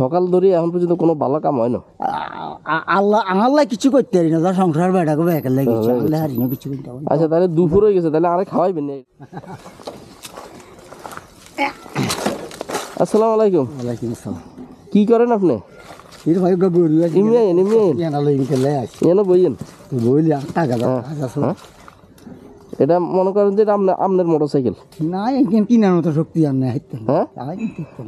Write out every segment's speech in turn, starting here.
সকাল ধরে এখন পর্যন্ত কোনো ভালো কাম হয় না। আল্লাহ আল্লাহ কিছু করতে পারি না, যার সংসার বেড়া করবে একা লাগে আল্লাহ হারি না কিছু করতে পারি না। আচ্ছা তাহলে দুপুর হয়ে গেছে, তাহলে আরে খাওয়াইবেন না। আসসালামু আলাইকুম। ওয়ালাইকুম আসসালাম। কি করেন আপনি? এর ভাই গরু আছে এমনি এনা লই গেলে আছে এনে বইয়েন বইলি টাকা দাও এটা মনে করেন যে আপনার মোটরসাইকেল না, এখানে কিনার মতো শক্তি আর নাই। হ্যাঁ,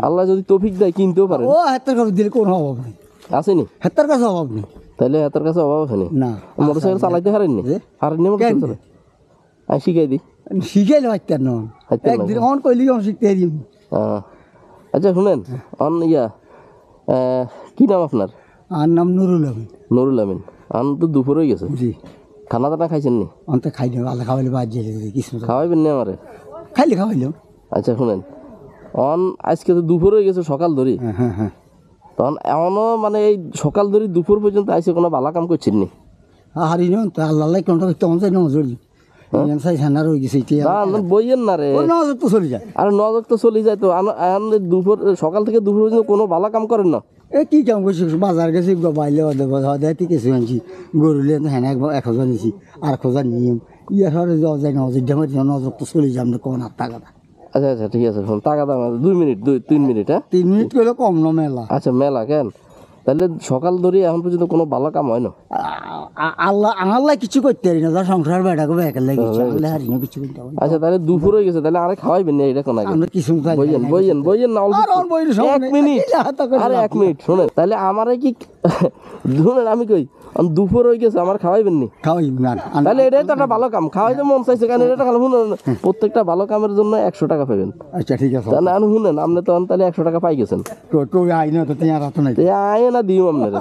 আল্লাহ যদি তৌফিক দেয় কিনতেও পারেন। ও হাতের কাছে দিলে কোনো অভাব নেই, আসেনি হাতের কাছে অভাব নেই। তাহলে হাতের কাছে অভাব আছে না, মোটরসাইকেল চালাইতে পারেননি? পারেননি মোটরসাইকেল চালাতে? আমি শিখাই দিই। শিখাইলে হাইতার নন একদিন অন কইলি অন শিখতে পারি। আচ্ছা শুনেন, অন কি নাম আপনার? আর নাম নুরুল আমিন। নুরুল আমিন। আন তো দুপুর হয়ে গেছে, জি। খানা দানা খাইছেন নি? অন্ত খাই না, আল্লাহ খাওয়াইলে বাদ যেতে কিছু খাওয়াইবেন নি আমারে? খাইলে খাওয়াইলাম। আচ্ছা শুনেন, অন আজকে তো দুপুর হয়ে গেছে সকাল ধরি, হ্যাঁ তখন এমনও মানে এই সকাল ধরি দুপুর পর্যন্ত আইসে কোনো ভালো কাম করছেন নি? হারি না তো আল্লাহ কোনটা তেমন চাই না জড়ি সাইসানা রয়ে গেছে বইয়েন না রে, নজর তো চলে যায়। আরে নজর তো চলে যায় তো। দুপুর সকাল থেকে দুপুর পর্যন্ত কোনো ভালো কাম করেন না? এ কি কাম করছি, বাজার গেছি বাইলে হদায় কিছু আনছি, গরুলে হ্যাঁ 1,000 নিছি আর 1,000 নিয়ম ইয়া সরে যাওয়া যায় নজর ডেমার নজর তো চলে যাম না কোন টাকা। আচ্ছা আচ্ছা ঠিক আছে, টাকা দাম 2 মিনিট 3 মিনিট। হ্যাঁ 3 মিনিট করলে কম না মেলা। আচ্ছা মেলা কেন? তাহলে সকাল ধরে এখন পর্যন্ত কোনো ভালো কাম হয় না? আল্লাহ আল্লাহ কিছু করতে পারি না, যার সংসার বেড়া করবে একা লাগে আল্লাহ হারি না কিছু করতে পারি। আচ্ছা তাহলে দুপুর হয়ে গেছে, তাহলে আরে খাওয়াইবেন না এটা কোন আগে? আমরা কিছু বইয়েন না অল্প 1 মিনিট। আরে 1 মিনিট শুনেন, তাহলে আমারে কি শুনেন আমি কই দুপুর হয়ে গেছে আমার খাওয়াইবেন নি? খাওয়াই না, তাহলে এটাই তো একটা ভালো কাম, খাওয়াইতে মন চাইছে কেন? এটা খালি শুনেন, প্রত্যেকটা ভালো কামের জন্য 100 টাকা পাবেন। আচ্ছা ঠিক আছে, তাহলে আমি শুনেন আপনি তো তাহলে 100 টাকা পাই গেছেন। তো আইনা তো তোমার হাতে নাই, আয় না দিও আপনারা।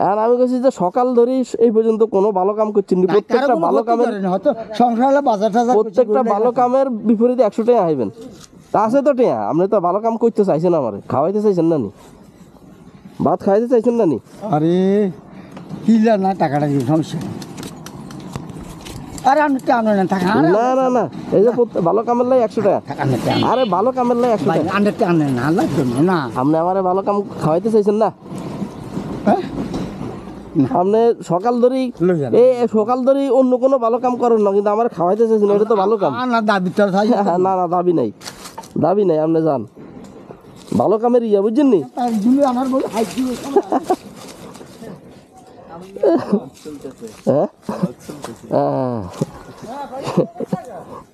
আর আমি কইছি যে সকাল ধরে এই পর্যন্ত কোনো ভালো কাম করছেন না, প্রত্যেকটা ভালো কামের হয়তো সংসারে বাজার টাজার প্রত্যেকটা ভালো কামের বিপরীতে 100 টাকা আইবেন। তা আছে তো টিয়া, আপনি তো ভালো কাম করতে চাইছেন, আমারে খাওয়াইতে চাইছেন না নি? ভাত খাইতে চাইছেন না নি? আরে কিলা না টাকাটা কি সমস্যা? আরে আমি কেন না টাকা? না না না, এই যে ভালো কামের লাই 100 টাকা। আরে ভালো কামের লাই 100 টাকা আনে না লাগবে না। আপনি আমারে ভালো কাম খাওয়াইতে চাইছেন না? আপনি সকাল ধরেই সকাল ধরেই অন্য কোনো ভালো কাম করেন না, কিন্তু আমার খাওয়াইতে চাইছেন, এটা তো ভালো কাম না। দাবি তো না না দাবি নাই, দাবি নাই। আপনি যান ভালো কামের ইয়া, বুঝছেন নি?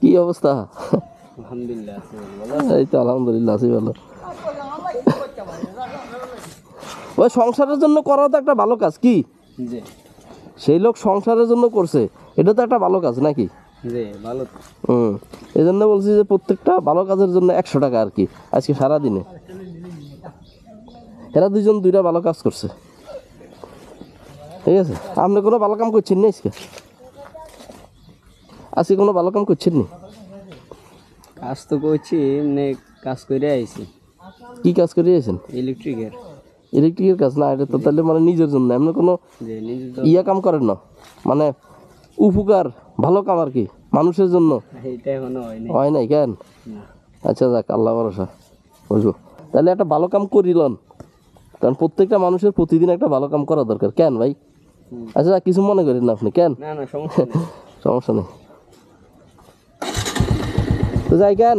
কি অবস্থা? এই তো আলহামদুলিল্লাহ আছি ভালো। ওই সংসারের জন্য করাও তো একটা ভালো কাজ, কি সেই লোক সংসারের জন্য করছে, এটা তো একটা ভালো কাজ নাকি? এই জন্য বলছি যে প্রত্যেকটা ভালো কাজের জন্য 100 টাকা আর কি আজকে সারাদিনে। এরা দুইজন দুইটা ভালো কাজ করছে, ঠিক আছে। আপনি কোনো ভালো কাম করছেন না আজকে? আজকে কোনো ভালো কাম করছেন নি? কাজ তো করছি, এমনি কাজ করে আইছি। কি কাজ করে আছেন? ইলেকট্রিকের কাজ না, এটা তো তাহলে মানে নিজের জন্য এমনি কোনো ইয়া কাম করেন না, মানে উপকার ভালো কাম আর কি মানুষের জন্য? হয় নাই কেন? আচ্ছা যাক, আল্লাহ ভরসা, বুঝবো। তাহলে একটা ভালো কাম করিলেন, কারণ প্রত্যেকটা মানুষের প্রতিদিন একটা ভালো কাম করা দরকার, কেন ভাই? আচ্ছা কিছু মনে করেন না আপনি? কেন? সমস্যা নেই তো যাই কেন।